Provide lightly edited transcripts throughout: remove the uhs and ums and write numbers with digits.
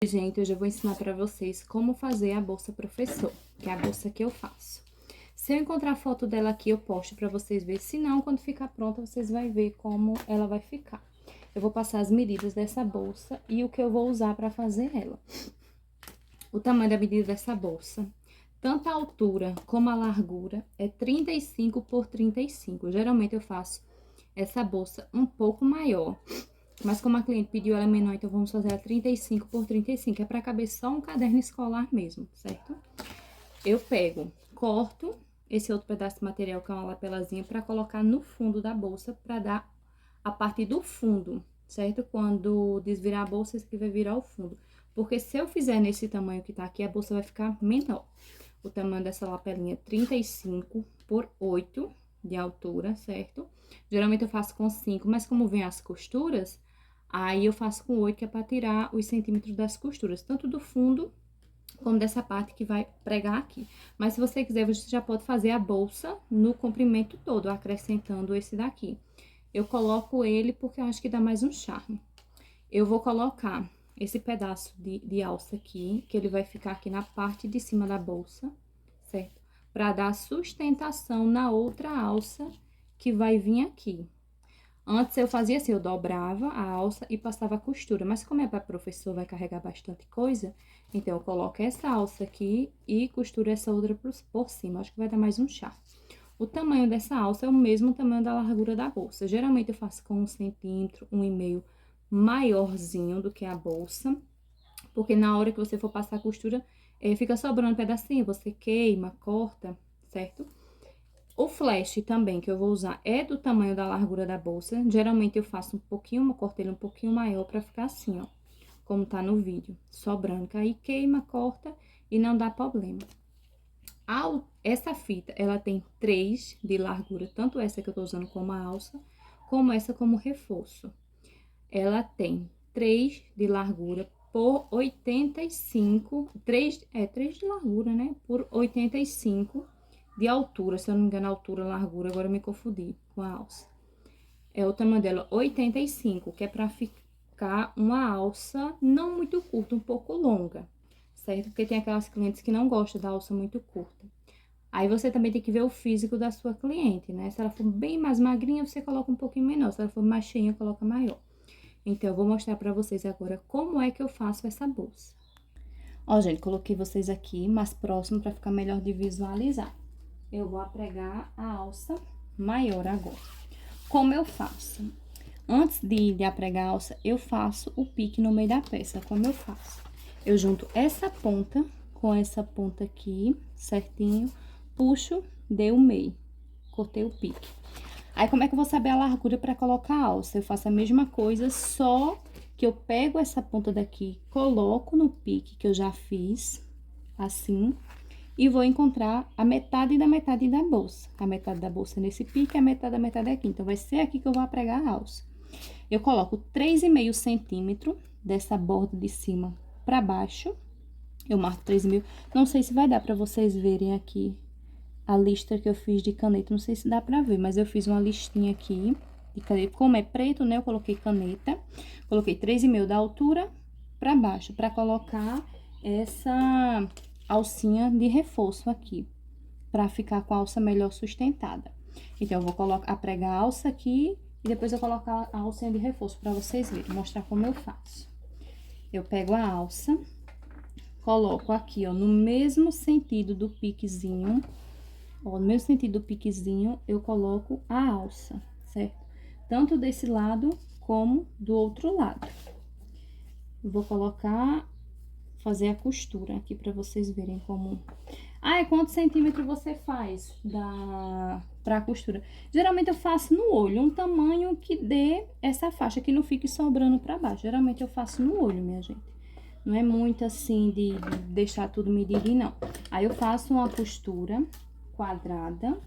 Gente, hoje eu vou ensinar pra vocês como fazer a bolsa professor, que é a bolsa que eu faço. Se eu encontrar a foto dela aqui, eu posto pra vocês verem. Se não, quando ficar pronta, vocês vão ver como ela vai ficar. Eu vou passar as medidas dessa bolsa e o que eu vou usar pra fazer ela. O tamanho da medida dessa bolsa, tanto a altura como a largura, é 35 por 35. Geralmente eu faço essa bolsa um pouco maior. Mas como a cliente pediu ela menor, então vamos fazer a 35 por 35. É pra caber só um caderno escolar mesmo, certo? Eu pego, corto esse outro pedaço de material, que é uma lapelazinha, pra colocar no fundo da bolsa, pra dar a parte do fundo, certo? Quando desvirar a bolsa, esse aqui vai virar o fundo. Porque se eu fizer nesse tamanho que tá aqui, a bolsa vai ficar menor. O tamanho dessa lapelinha é 35 por 8 de altura, certo? Geralmente eu faço com 5, mas como vem as costuras, aí eu faço com 8, que é pra tirar os centímetros das costuras, tanto do fundo como dessa parte que vai pregar aqui. Mas se você quiser, você já pode fazer a bolsa no comprimento todo, acrescentando esse daqui. Eu coloco ele porque eu acho que dá mais um charme. Eu vou colocar esse pedaço de alça aqui, que ele vai ficar aqui na parte de cima da bolsa, certo? Pra dar sustentação na outra alça que vai vir aqui. Antes eu fazia assim, eu dobrava a alça e passava a costura. Mas como é para professor, vai carregar bastante coisa, então eu coloco essa alça aqui e costuro essa outra por cima. Acho que vai dar mais um charme. O tamanho dessa alça é o mesmo tamanho da largura da bolsa. Geralmente eu faço com 1 centímetro, 1,5 maiorzinho do que a bolsa. Porque na hora que você for passar a costura, fica sobrando um pedacinho, você queima, corta, certo? O flash também, que eu vou usar, é do tamanho da largura da bolsa. Geralmente eu faço um pouquinho, eu corto ele um pouquinho maior pra ficar assim, ó. Como tá no vídeo, sobrando. Que aí queima, corta e não dá problema. Essa fita, ela tem 3 de largura, tanto essa que eu tô usando como a alça, como essa como reforço. Ela tem 3 de largura por 85, 3 de largura, né? Por 85 de altura, se eu não me engano, a altura, largura, agora eu me confundi com a alça. É o tamanho dela 85, que é pra ficar uma alça não muito curta, um pouco longa, certo? Porque tem aquelas clientes que não gostam da alça muito curta. Aí você também tem que ver o físico da sua cliente, né? Se ela for bem mais magrinha, você coloca um pouquinho menor. Se ela for mais cheinha, coloca maior. Então, eu vou mostrar pra vocês agora como é que eu faço essa bolsa. Ó, gente, coloquei vocês aqui mais próximo pra ficar melhor de visualizar. Eu vou pregar a alça maior agora. Como eu faço? Antes de apregar a alça, eu faço o pique no meio da peça. Como eu faço? Eu junto essa ponta com essa ponta aqui, certinho, puxo, dei o meio, cortei o pique. Aí, como é que eu vou saber a largura pra colocar a alça? Eu faço a mesma coisa, só que eu pego essa ponta daqui, coloco no pique que eu já fiz, assim, e vou encontrar a metade da metade da bolsa. A metade da bolsa nesse pique, a metade da metade aqui. Então, vai ser aqui que eu vou pregar a alça. Eu coloco 3,5 centímetros dessa borda de cima pra baixo. Eu marco 3,5. Não sei se vai dar pra vocês verem aqui a lista que eu fiz de caneta. Não sei se dá pra ver, mas eu fiz uma listinha aqui de caneta. Como é preto, né, eu coloquei caneta. Coloquei 3,5 da altura pra baixo, pra colocar essa alcinha de reforço aqui, pra ficar com a alça melhor sustentada. Então, eu vou pregar a alça aqui e depois eu colocar a alcinha de reforço pra vocês verem, mostrar como eu faço. Eu pego a alça, coloco aqui, ó, no mesmo sentido do piquezinho, ó, no mesmo sentido do piquezinho, eu coloco a alça, certo? Tanto desse lado como do outro lado. Eu vou colocar, fazer a costura aqui pra vocês verem como... Ah, e quantos centímetros você faz pra costura? Geralmente eu faço no olho, um tamanho que dê essa faixa, que não fique sobrando pra baixo. Geralmente eu faço no olho, minha gente. Não é muito assim de deixar tudo medido, não. Aí eu faço uma costura quadrada.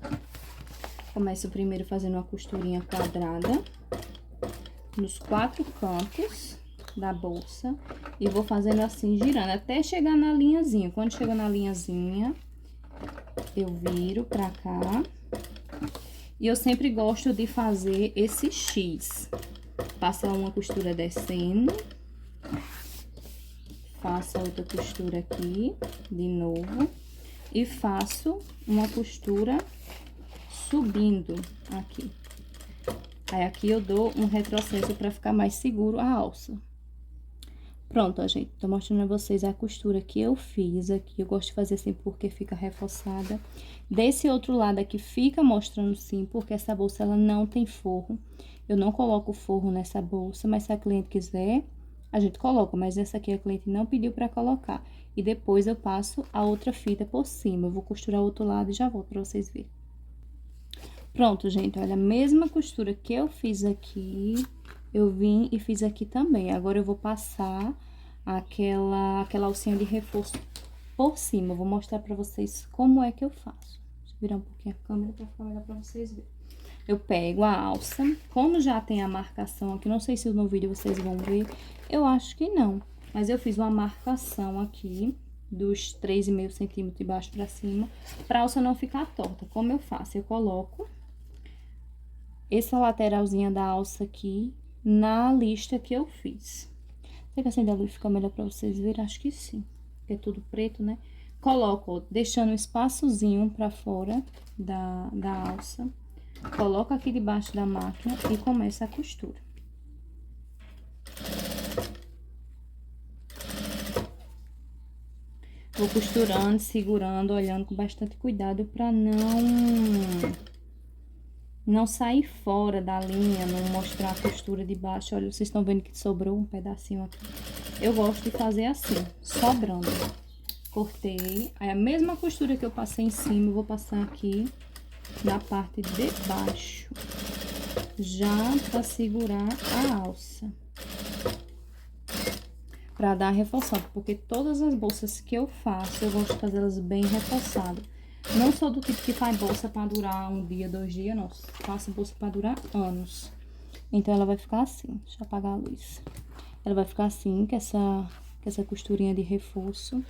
Começo primeiro fazendo uma costurinha quadrada nos 4 cantos da bolsa e vou fazendo assim, girando, até chegar na linhazinha. Quando chega na linhazinha, eu viro pra cá. E eu sempre gosto de fazer esse X. Passa uma costura descendo, faço a outra costura aqui, de novo, e faço uma costura subindo aqui. Aí, aqui eu dou um retrocesso pra ficar mais seguro a alça. Pronto, ó, gente, tô mostrando a vocês a costura que eu fiz aqui. Eu gosto de fazer assim porque fica reforçada. Desse outro lado aqui fica mostrando sim, porque essa bolsa ela não tem forro. Eu não coloco forro nessa bolsa, mas se a cliente quiser, a gente coloca. Mas essa aqui a cliente não pediu pra colocar. E depois eu passo a outra fita por cima. Eu vou costurar o outro lado e já volto pra vocês verem. Pronto, gente, olha, a mesma costura que eu fiz aqui, eu vim e fiz aqui também. Agora, eu vou passar aquela alcinha de reforço por cima. Eu vou mostrar pra vocês como é que eu faço. Deixa eu virar um pouquinho a câmera pra ficar melhor pra vocês verem. Eu pego a alça, como já tem a marcação aqui, não sei se no vídeo vocês vão ver, eu acho que não. Mas eu fiz uma marcação aqui, dos 3,5 centímetros de baixo pra cima, pra alça não ficar torta. Como eu faço? Eu coloco essa lateralzinha da alça aqui na lista que eu fiz. Será que acender a luz fica melhor pra vocês verem? Acho que sim, porque é tudo preto, né? Coloco, ó, deixando um espaçozinho pra fora da alça. Coloco aqui debaixo da máquina e começo a costura. Vou costurando, segurando, olhando com bastante cuidado pra não sair fora da linha, não mostrar a costura de baixo. Olha, vocês estão vendo que sobrou um pedacinho aqui. Eu gosto de fazer assim, sobrando. Cortei. Aí, a mesma costura que eu passei em cima, eu vou passar aqui na parte de baixo. Já pra segurar a alça. Pra dar reforçado, porque todas as bolsas que eu faço, eu gosto de fazer elas bem reforçadas. Não sou do tipo que faz bolsa pra durar um dia, 2 dias, não. Faço bolsa pra durar anos. Então, ela vai ficar assim. Deixa eu apagar a luz. Ela vai ficar assim, com essa costurinha de reforço.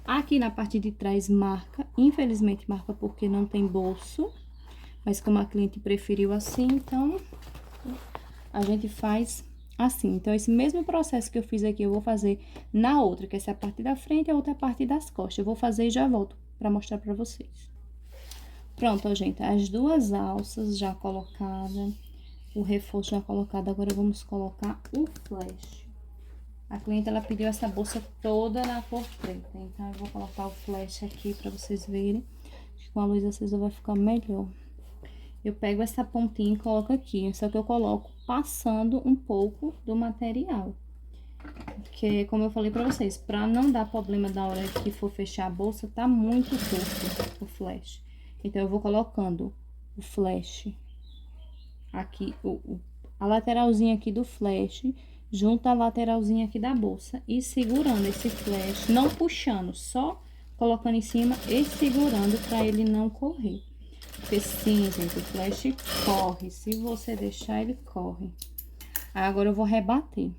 Aqui na parte de trás marca. Infelizmente, marca porque não tem bolso. Mas como a cliente preferiu assim, então, a gente faz assim. Então, esse mesmo processo que eu fiz aqui, eu vou fazer na outra, que essa é a parte da frente e a outra é a parte das costas. Eu vou fazer e já volto pra mostrar pra vocês. Pronto, ó, gente, as duas alças já colocadas, o reforço já colocado, agora vamos colocar o flash. A cliente, ela pediu essa bolsa toda na cor preta, então eu vou colocar o flash aqui pra vocês verem. Acho que com a luz acesa vai ficar melhor. Eu pego essa pontinha e coloco aqui, só que eu coloco passando um pouco do material. Porque, como eu falei pra vocês, pra não dar problema na hora que for fechar a bolsa, tá muito curto o flash. Então, eu vou colocando o flash aqui, a lateralzinha aqui do flash, junto à lateralzinha aqui da bolsa. E segurando esse flash, não puxando, só colocando em cima e segurando pra ele não correr. Porque sim, gente, o flash corre, se você deixar ele corre. Aí, agora eu vou rebater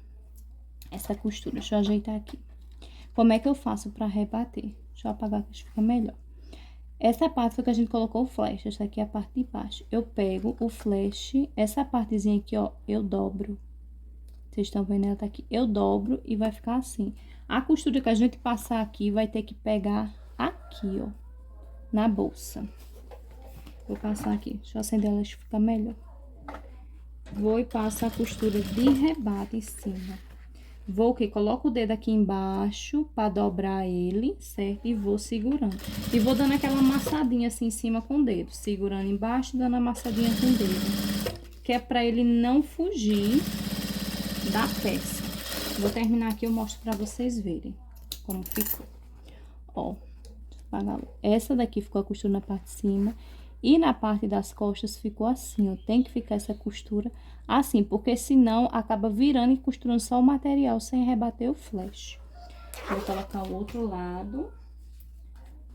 essa costura, deixa eu ajeitar aqui. Como é que eu faço pra rebater? Deixa eu apagar que acho que fica melhor. Essa parte foi que a gente colocou o flash, essa aqui é a parte de baixo. Eu pego o flash, essa partezinha aqui, ó, eu dobro. Vocês estão vendo, ela tá aqui. Eu dobro e vai ficar assim. A costura que a gente passar aqui vai ter que pegar aqui, ó, na bolsa. Vou passar aqui, deixa eu acender ela, acho que fica melhor. Vou e passo a costura de rebate em cima. Vou que coloco o dedo aqui embaixo pra dobrar ele, certo? E vou segurando. E vou dando aquela amassadinha assim em cima com o dedo. Segurando embaixo e dando amassadinha com o dedo. Que é pra ele não fugir da peça. Vou terminar aqui e eu mostro pra vocês verem como ficou. Ó, deixa eu apagar a luz. Essa daqui ficou a costura na parte de cima. E na parte das costas ficou assim, ó. Tem que ficar essa costura assim, porque senão acaba virando e costurando só o material sem rebater o flash. Vou colocar o outro lado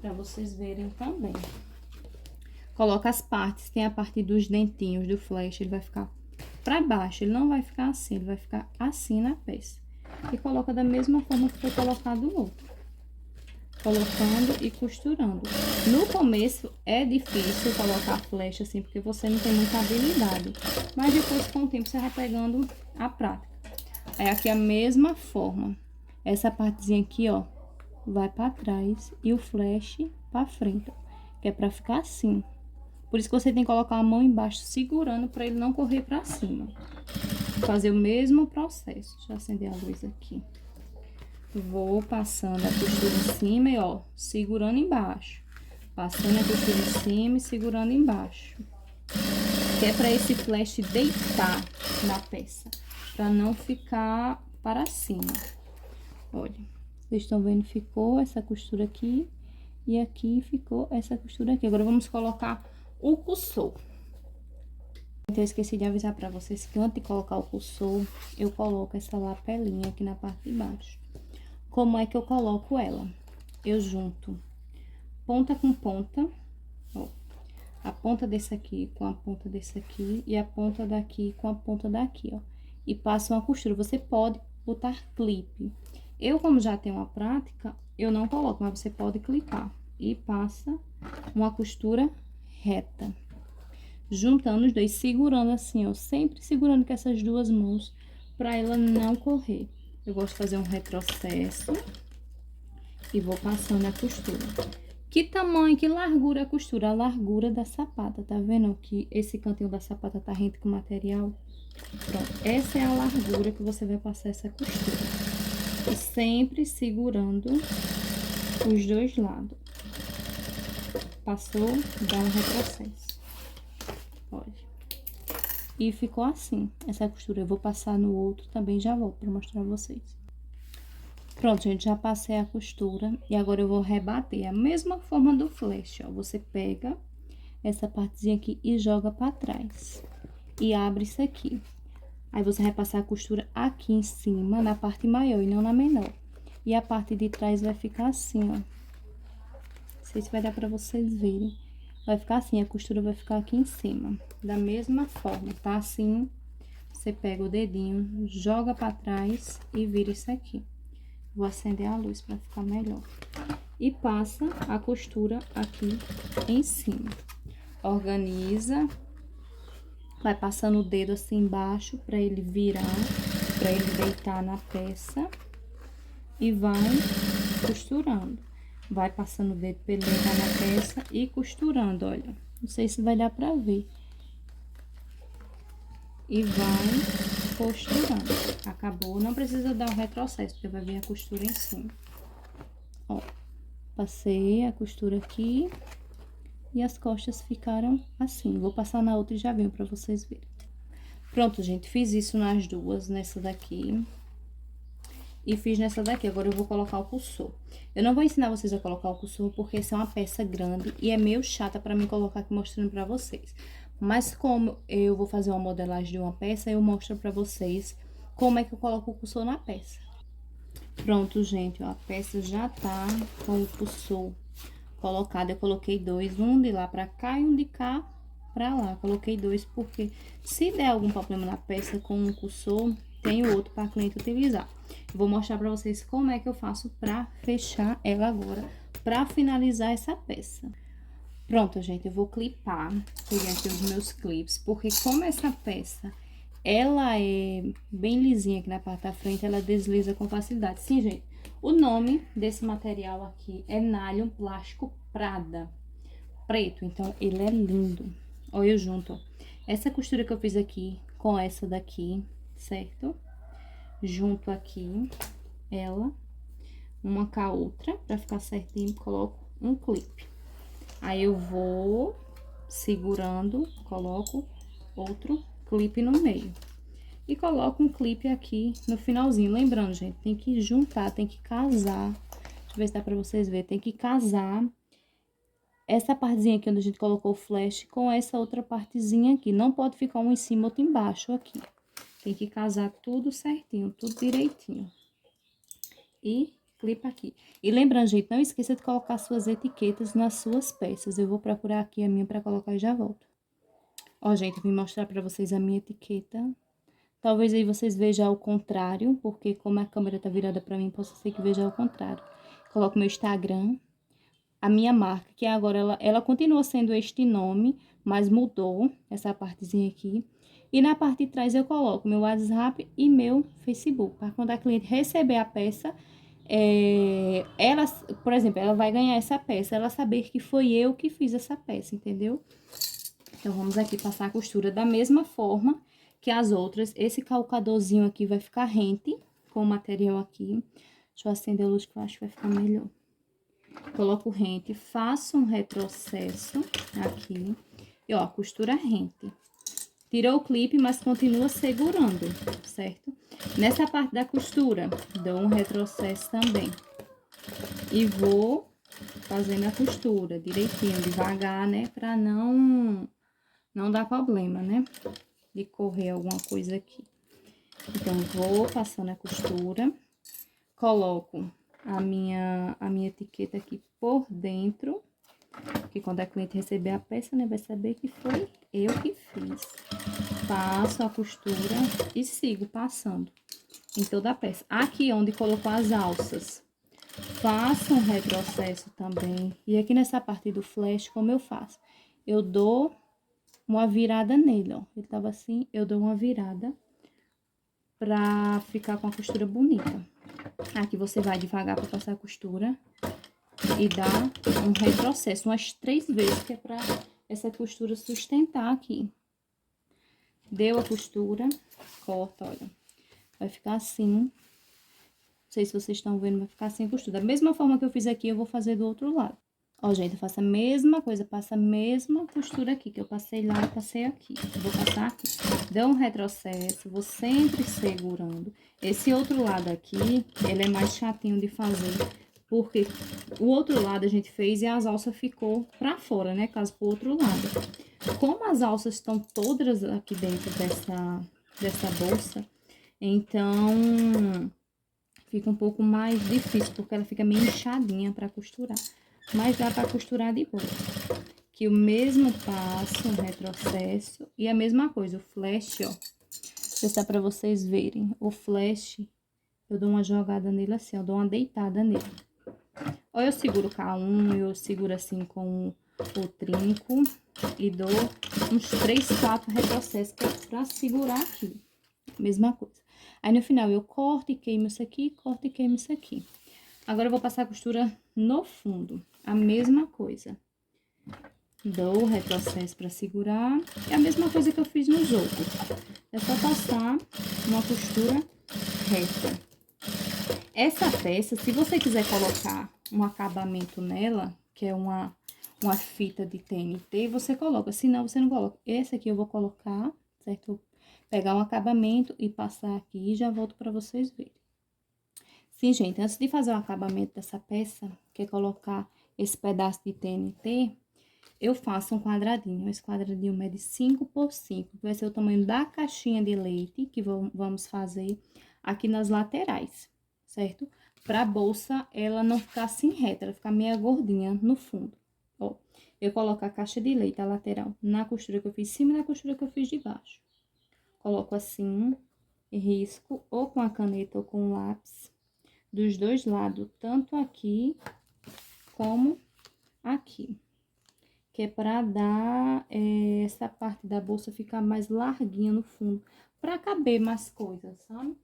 pra vocês verem também. Coloca as partes, tem a parte dos dentinhos do flash, ele vai ficar pra baixo, ele não vai ficar assim, ele vai ficar assim na peça. E coloca da mesma forma que foi colocado o outro. Colocando e costurando. No começo é difícil colocar flecha assim, porque você não tem muita habilidade. Mas depois, com o tempo, você vai pegando a prática. Aí, aqui a mesma forma. essa partezinha aqui, ó, vai pra trás e o flash pra frente, ó, que é pra ficar assim. Por isso que você tem que colocar a mão embaixo segurando pra ele não correr pra cima. Vou fazer o mesmo processo. Deixa eu acender a luz aqui. Vou passando a costura em cima e, ó, segurando embaixo. Passando a costura em cima e segurando embaixo. Que é pra esse flash deitar na peça, pra não ficar para cima. Olha, vocês estão vendo, ficou essa costura aqui e aqui ficou essa costura aqui. Agora, vamos colocar o cursor. Então, eu esqueci de avisar pra vocês que antes de colocar o cursor, eu coloco essa lapelinha aqui na parte de baixo. Como é que eu coloco ela? Eu junto ponta com ponta, ó, a ponta desse aqui com a ponta desse aqui e a ponta daqui com a ponta daqui, ó. E passo uma costura. Você pode botar clipe. Eu, como já tenho uma prática, eu não coloco, mas você pode clipar. E passa uma costura reta. Juntando os dois, segurando assim, ó. Sempre segurando com essas duas mãos, pra ela não correr. Eu gosto de fazer um retrocesso e vou passando a costura. Que tamanho, que largura é a costura? A largura da sapata, tá vendo que esse cantinho da sapata tá rente com o material? Pronto, essa é a largura que você vai passar essa costura. E sempre segurando os dois lados. Passou, dá um retrocesso. Olha. E ficou assim, essa costura. Eu vou passar no outro também, já volto pra mostrar a vocês. Pronto, gente, já passei a costura e agora eu vou rebater. A mesma forma do flash, ó. Você pega essa partezinha aqui e joga pra trás. E abre isso aqui. Aí, você vai passar a costura aqui em cima, na parte maior e não na menor. E a parte de trás vai ficar assim, ó. Não sei se vai dar pra vocês verem. Vai ficar assim, a costura vai ficar aqui em cima. Da mesma forma, tá? Assim, você pega o dedinho, joga pra trás e vira isso aqui. Vou acender a luz pra ficar melhor. E passa a costura aqui em cima. Organiza. Vai passando o dedo assim embaixo pra ele virar, pra ele deitar na peça. E vai costurando. Vai passando o dedo pra ele deitar na peça e costurando, olha. Não sei se vai dar pra ver. E vai costurando. Acabou. Não precisa dar um retrocesso, porque vai vir a costura em cima. Ó, passei a costura aqui. E as costas ficaram assim. Vou passar na outra e já venho pra vocês verem. Pronto, gente. Fiz isso nas duas, nessa daqui. E fiz nessa daqui. Agora, eu vou colocar o cursor. Eu não vou ensinar vocês a colocar o cursor, porque essa é uma peça grande e é meio chata pra mim colocar aqui mostrando pra vocês. Mas como eu vou fazer uma modelagem de uma peça, eu mostro pra vocês como é que eu coloco o cursor na peça. Pronto, gente, ó, a peça já tá com o cursor colocado. Eu coloquei dois, um de lá pra cá e um de cá pra lá. Coloquei dois porque se der algum problema na peça com o cursor, tem o outro pra cliente utilizar. Eu vou mostrar pra vocês como é que eu faço pra fechar ela agora, pra finalizar essa peça. Pronto, gente, eu vou clipar. Peguei aqui os meus clips, porque como essa peça, ela é bem lisinha aqui na parte da frente, ela desliza com facilidade. Sim, gente, o nome desse material aqui é Nylon Plástico Prada Preto, então ele é lindo. Olha eu junto, ó. Essa costura que eu fiz aqui com essa daqui, certo? Junto aqui, ela, uma com a outra, pra ficar certinho, coloco um clipe. Aí, eu vou segurando, coloco outro clipe no meio. E coloco um clipe aqui no finalzinho. Lembrando, gente, tem que juntar, tem que casar. Deixa eu ver se dá pra vocês verem. Tem que casar essa partezinha aqui onde a gente colocou o flash com essa outra partezinha aqui. Não pode ficar um em cima, outro embaixo aqui. Tem que casar tudo certinho, tudo direitinho. E clipa aqui. E lembrando, gente, não esqueça de colocar suas etiquetas nas suas peças. Eu vou procurar aqui a minha pra colocar e já volto. Ó, gente, eu vim mostrar pra vocês a minha etiqueta. Talvez aí vocês vejam ao contrário, porque como a câmera tá virada pra mim, possa ser que veja ao contrário. Coloco meu Instagram, a minha marca, que agora ela continua sendo este nome, mas mudou essa partezinha aqui. E na parte de trás eu coloco meu WhatsApp e meu Facebook. Para quando a cliente receber a peça, ela, por exemplo, ela vai ganhar essa peça, ela saber que foi eu que fiz essa peça, entendeu? Então, vamos aqui passar a costura da mesma forma que as outras. Esse calcadorzinho aqui vai ficar rente com o material aqui. Deixa eu acender a luz que eu acho que vai ficar melhor. Coloco rente, faço um retrocesso aqui. E, ó, costura rente. Tirou o clipe, mas continua segurando, certo? Nessa parte da costura, dou um retrocesso também. E vou fazendo a costura direitinho, devagar, né? Pra não dar problema, né? De correr alguma coisa aqui. Então, vou passando a costura. Coloco a minha etiqueta aqui por dentro. Que quando a cliente receber a peça, né? Vai saber que foi eu que fiz. Passo a costura e sigo passando em toda a peça. Aqui onde colocou as alças, faço um retrocesso também. E aqui nessa parte do flash, como eu faço? Eu dou uma virada nele, ó. Ele tava assim, eu dou uma virada pra ficar com a costura bonita. Aqui você vai devagar pra passar a costura e dar um retrocesso umas 3 vezes, que é pra essa costura sustentar aqui. Deu a costura, corta, olha. Vai ficar assim. Não sei se vocês estão vendo, vai ficar assim a costura. Da mesma forma que eu fiz aqui, eu vou fazer do outro lado. Ó, gente, eu faço a mesma coisa, passo a mesma costura aqui, que eu passei lá e passei aqui. Eu vou passar aqui. Deu um retrocesso, vou sempre segurando. Esse outro lado aqui, ele é mais chatinho de fazer, porque o outro lado a gente fez e as alças ficou pra fora, né? Caso pro outro lado. Como as alças estão todas aqui dentro dessa bolsa, então fica um pouco mais difícil, porque ela fica meio inchadinha pra costurar. Mas dá pra costurar de boa. Que o mesmo passo, um retrocesso, e a mesma coisa, o flash, ó. Vou testar pra vocês verem. O flash, eu dou uma jogada nele assim, eu dou uma deitada nele. Ou eu seguro K1, eu seguro assim com o trinco e dou uns 3, 4 retrocessos, que é pra segurar aqui. Mesma coisa. Aí, no final, eu corto e queimo isso aqui, corto e queimo isso aqui. Agora, eu vou passar a costura no fundo. A mesma coisa. Dou o retrocesso pra segurar. É a mesma coisa que eu fiz nos outros. É só passar uma costura reta. Essa peça, se você quiser colocar um acabamento nela, que é uma fita de TNT, você coloca. Se não, você não coloca. Esse aqui eu vou colocar, certo? Pegar um acabamento e passar aqui e já volto pra vocês verem. Sim, gente, antes de fazer o acabamento dessa peça, que é colocar esse pedaço de TNT, eu faço um quadradinho. Esse quadradinho mede 5 por 5, que vai ser o tamanho da caixinha de leite que vamos fazer aqui nas laterais, certo? Pra bolsa, ela não ficar assim reta, ela ficar meio gordinha no fundo. Ó, eu coloco a caixa de leite, a lateral, na costura que eu fiz de cima e na costura que eu fiz de baixo. Coloco assim, risco, ou com a caneta ou com o lápis, dos dois lados, tanto aqui como aqui. Que é pra dar essa parte da bolsa ficar mais larguinha no fundo, pra caber mais coisas, sabe?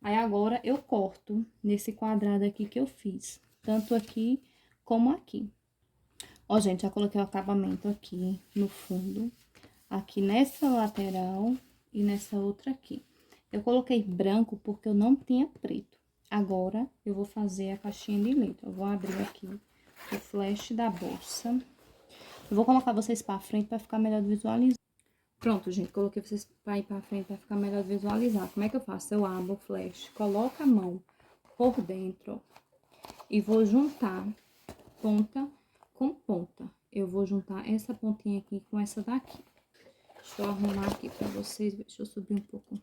Aí, agora, eu corto nesse quadrado aqui que eu fiz, tanto aqui como aqui. Ó, gente, já coloquei o acabamento aqui no fundo, aqui nessa lateral e nessa outra aqui. Eu coloquei branco porque eu não tinha preto. Agora, eu vou fazer a caixinha de leite. Eu vou abrir aqui o flash da bolsa. Eu vou colocar vocês pra frente pra ficar melhor de visualizar. Pronto, gente, coloquei vocês pra ir pra frente pra ficar melhor de visualizar. Como é que eu faço? Eu abro o flash, coloco a mão por dentro, ó, e vou juntar ponta com ponta. Eu vou juntar essa pontinha aqui com essa daqui. Deixa eu arrumar aqui pra vocês. Deixa eu subir um pouco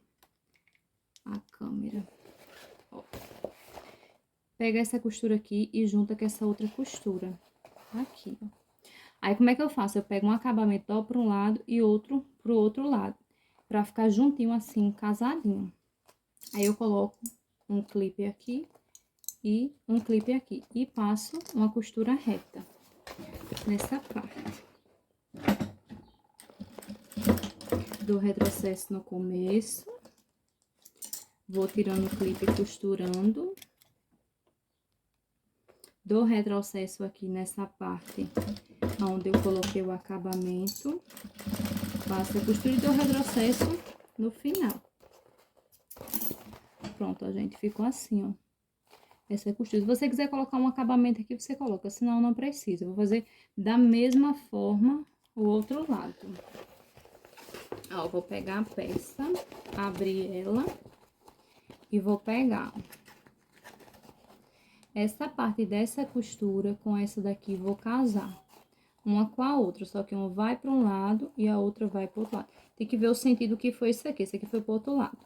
a câmera. Ó. Pega essa costura aqui e junta com essa outra costura. Aqui, ó. Aí, como é que eu faço? Eu pego um acabamento ó, para um lado e outro pro outro lado. Pra ficar juntinho assim, casadinho. Aí, eu coloco um clipe aqui e um clipe aqui. E passo uma costura reta nessa parte. Dou retrocesso no começo. Vou tirando o clipe e costurando. Dou retrocesso aqui nessa parte onde eu coloquei o acabamento. Faço a costura e dou retrocesso no final. Pronto, ó, gente, ficou assim, ó. Essa é a costura. Se você quiser colocar um acabamento aqui, você coloca, senão não precisa. Eu vou fazer da mesma forma o outro lado. Ó, eu vou pegar a peça, abrir ela e vou pegar essa parte dessa costura com essa daqui, vou casar uma com a outra, só que uma vai para um lado e a outra vai para o outro lado. Tem que ver o sentido que foi isso aqui foi para o outro lado.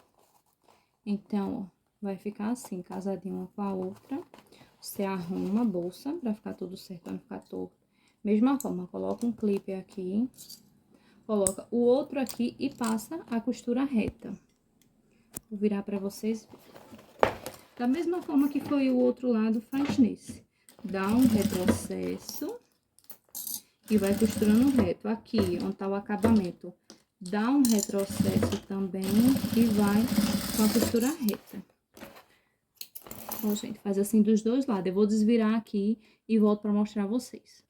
Então, ó, vai ficar assim, casadinha uma com a outra. Você arruma a bolsa pra ficar tudo certo, pra não ficar todo. Mesma forma, coloca um clipe aqui, coloca o outro aqui e passa a costura reta. Vou virar pra vocês. Da mesma forma que foi o outro lado, faz nesse. Dá um retrocesso e vai costurando reto. Aqui, onde tá o acabamento, dá um retrocesso também e vai com a costura reta. Ó, gente, faz assim dos dois lados. Eu vou desvirar aqui e volto pra mostrar a vocês.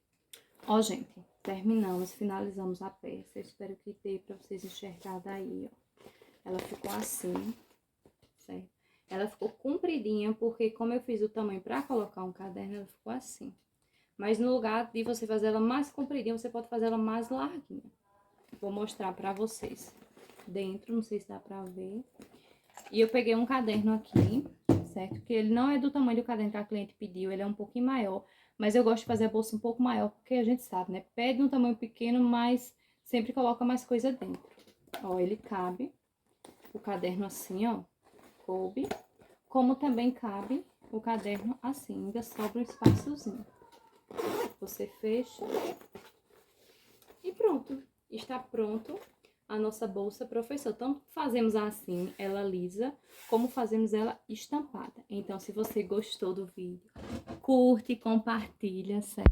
Ó, gente, terminamos, finalizamos a peça. Eu espero que dê pra vocês enxergarem daí, ó. Ela ficou assim, certo? Ela ficou compridinha, porque como eu fiz o tamanho pra colocar um caderno, ela ficou assim. Mas no lugar de você fazer ela mais compridinha, você pode fazer ela mais larguinha. Vou mostrar pra vocês. Dentro, não sei se dá pra ver. E eu peguei um caderno aqui, certo? Porque ele não é do tamanho do caderno que a cliente pediu, ele é um pouquinho maior. Mas eu gosto de fazer a bolsa um pouco maior, porque a gente sabe, né? Pede um tamanho pequeno, mas sempre coloca mais coisa dentro. Ó, ele cabe, o caderno assim, ó, coube. Como também cabe o caderno assim, ainda sobra um espaçozinho. Você fecha e pronto. Está pronto a nossa bolsa professor. Tanto fazemos assim, ela lisa, como fazemos ela estampada. Então, se você gostou do vídeo, curte e compartilha, certo?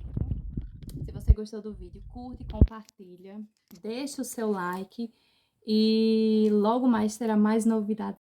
Se você gostou do vídeo, curte e compartilha, deixa o seu like e logo mais terá mais novidades